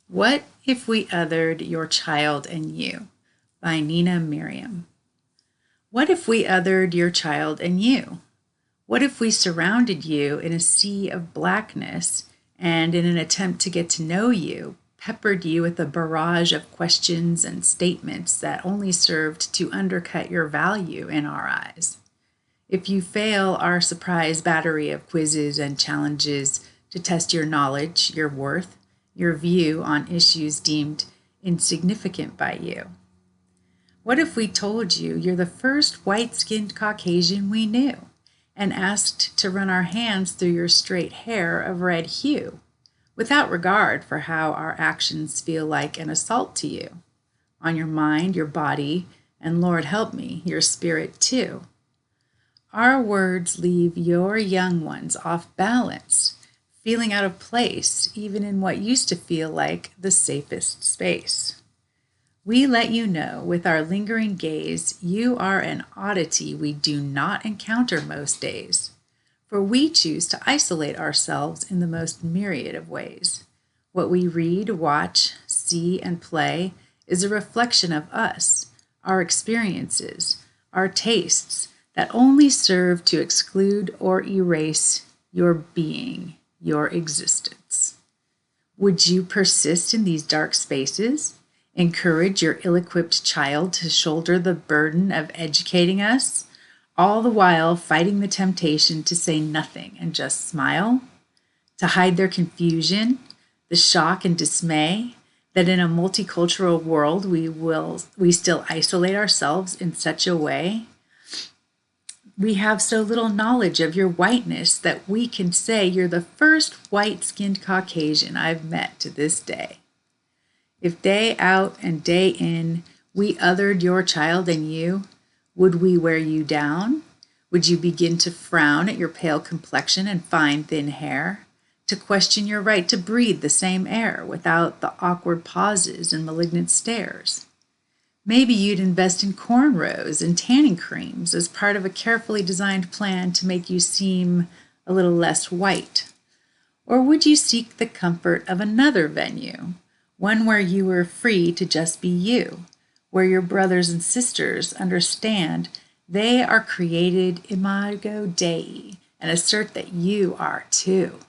What If We Othered Your Child and You? By Nina Miriam. What if we othered your child and you? What if we surrounded you in a sea of blackness and, in an attempt to get to know you, peppered you with a barrage of questions and statements that only served to undercut your value in our eyes? If you fail our surprise battery of quizzes and challenges to test your knowledge, your worth, your view on issues deemed insignificant by you? What if we told you you're the first white-skinned Caucasian we knew and asked to run our hands through your straight hair of red hue, without regard for how our actions feel like an assault to you, on your mind, your body, and Lord help me, your spirit too? Our words leave your young ones off balance, feeling out of place, even in what used to feel like the safest space. We let you know with our lingering gaze you are an oddity we do not encounter most days, for we choose to isolate ourselves in the most myriad of ways. What we read, watch, see, and play is a reflection of us, our experiences, our tastes that only serve to exclude or erase your being, your existence. Would you persist in these dark spaces? Encourage your ill-equipped child to shoulder the burden of educating us, all the while fighting the temptation to say nothing and just smile? To hide their confusion, the shock and dismay that in a multicultural world we still isolate ourselves in such a way? We have so little knowledge of your whiteness that we can say you're the first white-skinned Caucasian I've met to this day. If day out and day in we othered your child and you, would we wear you down? Would you begin to frown at your pale complexion and fine thin hair? To question your right to breathe the same air without the awkward pauses and malignant stares? Maybe you'd invest in cornrows and tanning creams as part of a carefully designed plan to make you seem a little less white. Or would you seek the comfort of another venue, one where you were free to just be you, where your brothers and sisters understand they are created imago Dei and assert that you are too?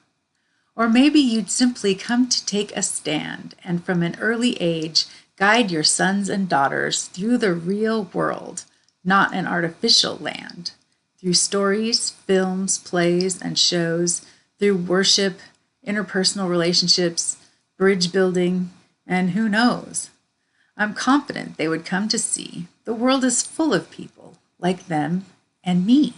Or maybe you'd simply come to take a stand and from an early age guide your sons and daughters through the real world, not an artificial land, through stories, films, plays, and shows, through worship, interpersonal relationships, bridge building, and who knows? I'm confident they would come to see the world is full of people like them and me,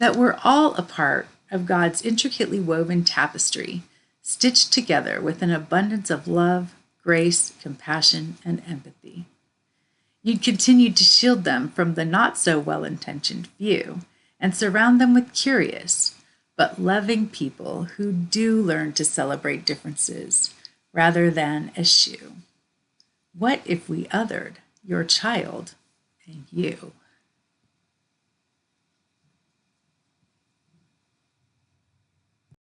that we're all a part of God's intricately woven tapestry, stitched together with an abundance of love, grace, compassion, and empathy. You'd continue to shield them from the not-so-well-intentioned few and surround them with curious but loving people who do learn to celebrate differences rather than eschew. What if we othered your child and you?